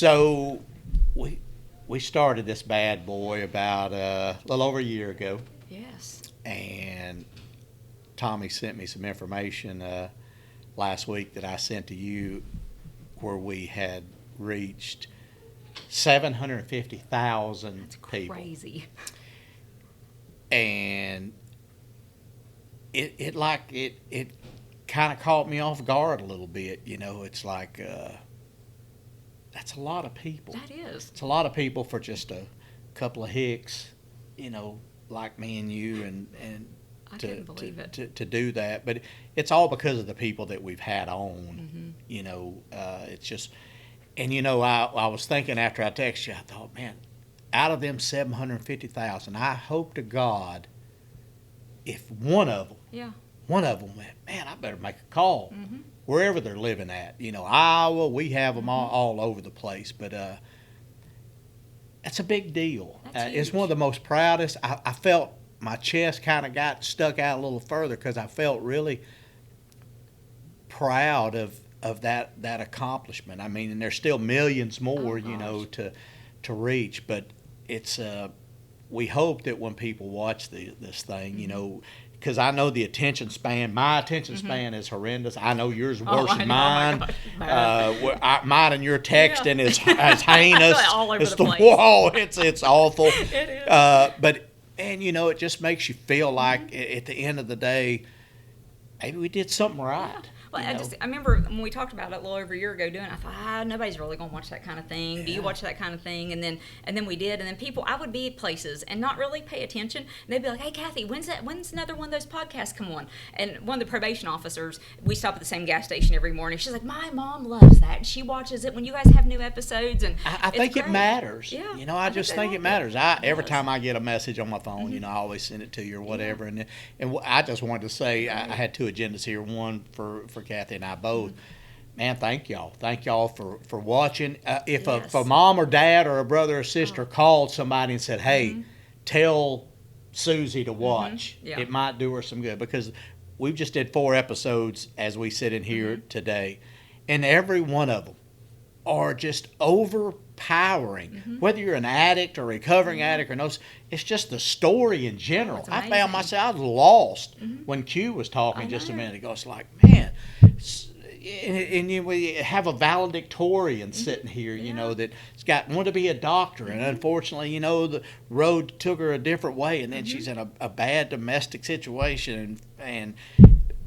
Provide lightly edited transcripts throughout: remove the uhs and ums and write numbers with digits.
So we started this bad boy about a little over a year ago, Yes. and Tommy sent me some information last week that I sent to you, where we had reached 750,000 That's people, crazy. and it kind of caught me off guard a little bit. It's like that's a lot of people. That is. It's a lot of people for just a couple of hicks, like me and you, and I to, couldn't believe it. to do that. But it's all because of the people that we've had on. Mm-hmm. It's just, and I was thinking after I texted you, I thought, man, out of them 750,000, I hope to God, if one of them Yeah. went, man, I better make a call. Mm-hmm. Wherever they're living at, Iowa, we have them all over the place, but that's a big deal. That's It's huge. one of the most proudest. I felt my chest kind of got stuck out a little further because I felt really proud of that accomplishment. I mean, and there's still millions more, gosh. to reach, but it's we hope that when people watch this thing, because I know the attention span. My attention span is horrendous. I know yours is worse I than know. Oh, my mine. gosh. Bad. Mine and your texting Yeah. is as heinous All over as the the place. wall. It's awful. It is. But it just makes you feel like at the end of the day, maybe we did something right. Well, you know? I remember when we talked about it a little over a year ago doing it, I thought, nobody's really going to watch that kind of thing. Do you Yeah. watch that kind of thing? And then we did. And then people, I would be at places and not really pay attention. And they'd be like, hey, Kathy, when's another one of those podcasts come on? And one of the probation officers, we stop at the same gas station every morning. She's like, my mom loves that. She watches it when you guys have new episodes. And I it's think it great. matters. Yeah. I just think it they matters. like Every Yes. time I get a message on my phone, I always send it to you or whatever. And I just wanted to say I had two agendas here. One for Kathy and I both. Man, thank y'all for watching. If Yes. a mom or dad or a brother or sister called somebody and said, "Hey, tell Susie to watch," Yeah. it might do her some good, because we've just did 4 episodes as we sit in here today, and every one of them are just overpowering. Whether you're an addict or recovering addict or no, it's just the story in general. it's I found amazing. myself, I was lost when Q was talking I just a know. minute ago. It's like, man, we have a valedictorian sitting here, Yeah. that's wanted to be a doctor, and unfortunately, the road took her a different way, and then she's in a bad domestic situation, and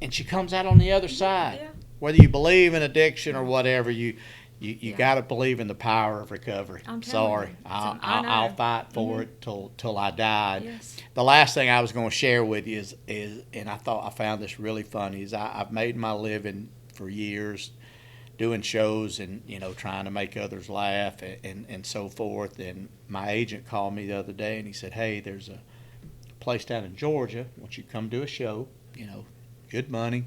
she comes out on the other side. Yeah. Whether you believe in addiction or whatever, you Yeah. got to believe in the power of recovery. I'm telling Sorry, you. I'll I know. fight for it till I die. Yes. The last thing I was going to share with you is, and I thought I found this really funny, is I've made my living for years doing shows and trying to make others laugh and so forth. And my agent called me the other day and he said, "Hey, there's a place down in Georgia. I want you to come do a show. Good money."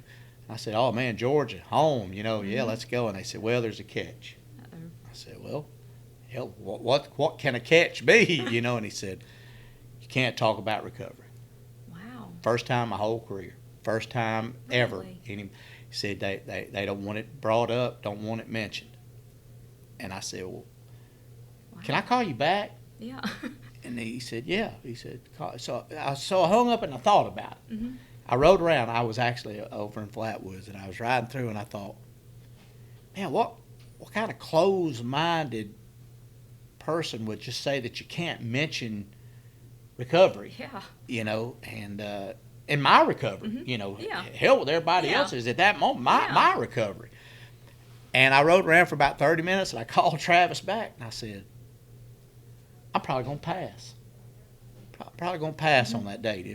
I said, "Oh man, Georgia, home. Yeah, let's go." And they said, "Well, there's a catch." Uh-oh. I said, "Well, hell, what can a catch be?" And he said, "You can't talk about recovery." Wow. First time my whole career. First time ever. Really? He said they don't want it brought up, don't want it mentioned. And I said, "Well, can I call you back?" Yeah. And he said, "Yeah." He said, "Call." So I hung up and I thought about it. Mhm. I rode around. I was actually over in Flatwoods, and I was riding through, and I thought, man, what kind of closed-minded person would just say that you can't mention recovery? Yeah. And in my recovery, Yeah. hell with everybody Yeah. else's at that moment, Yeah. my recovery. And I rode around for about 30 minutes, and I called Travis back, and I said, "I'm probably going to pass. Probably going to pass on that date."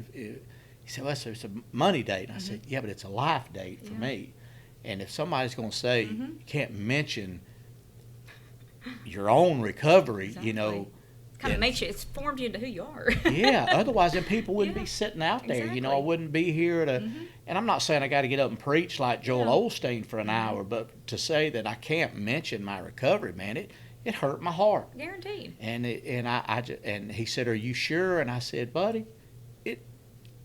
He said, "Well, it's a money date." And I said, "Yeah, but it's a life date for Yeah. me. And if somebody's going to say you can't mention your own recovery, Exactly. It kind then- of makes you, it's formed you into who you are. yeah, otherwise then people wouldn't Yeah. be sitting out there. I Exactly. wouldn't be here to, and I'm not saying I got to get up and preach like Joel Yeah. Osteen for an hour, but to say that I can't mention my recovery, man, it hurt my heart. Guaranteed. And and he said, "Are you sure?" And I said, "Buddy,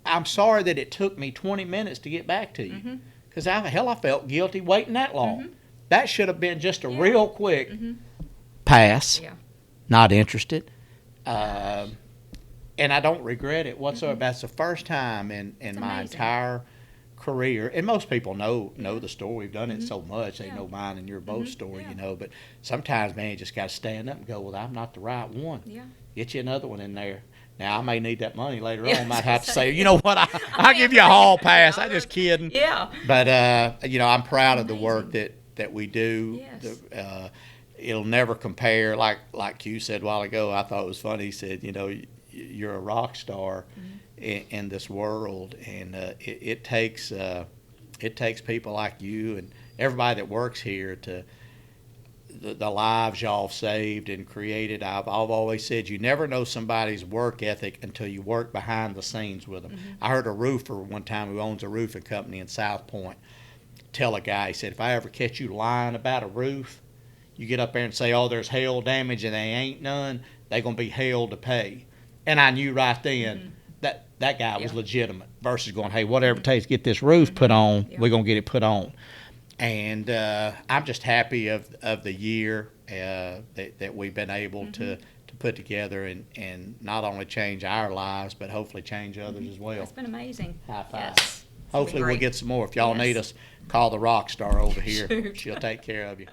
I'm sorry that it took me 20 minutes to get back to you, because I felt guilty waiting that long. That should have been just a Yeah. real quick." pass, Yeah. not interested. And I don't regret it whatsoever. That's the first time in my amazing. entire career, and most people know the story. We've done it so much, they Yeah. know mine and your both story, Yeah. you know. But sometimes, man, you just got to stand up and go, well, I'm not the right one. Yeah. Get you another one in there. Now, I may need that money later Yeah, on. I Might was have to gonna say, say. you know what, I'll give you a hall pass. I'm just kidding. Yeah. But, you know, I'm proud of the work Amazing. that we do. Yes. It'll never compare. Like Q said a while ago, I thought it was funny. He said, you know, you're a rock star in this world, and it takes people like you and everybody that works here to the lives y'all saved and created. I've always said you never know somebody's work ethic until you work behind the scenes with them. I heard a roofer one time who owns a roofing company in South Point tell a guy, he said, if I ever catch you lying about a roof, you get up there and say, oh, there's hail damage and they ain't none, they going to be hell to pay. And I knew right then that guy was Yeah. legitimate versus going, hey, whatever it takes to get this roof put on, Yeah. we're going to get it put on. And I'm just happy of the year that we've been able to put together and not only change our lives, but hopefully change others as well. It's been amazing. High five. Yes. It's been Hopefully we'll great. get some more. If y'all Yes. need us, call the rock star over here. Sure. She'll take care of you.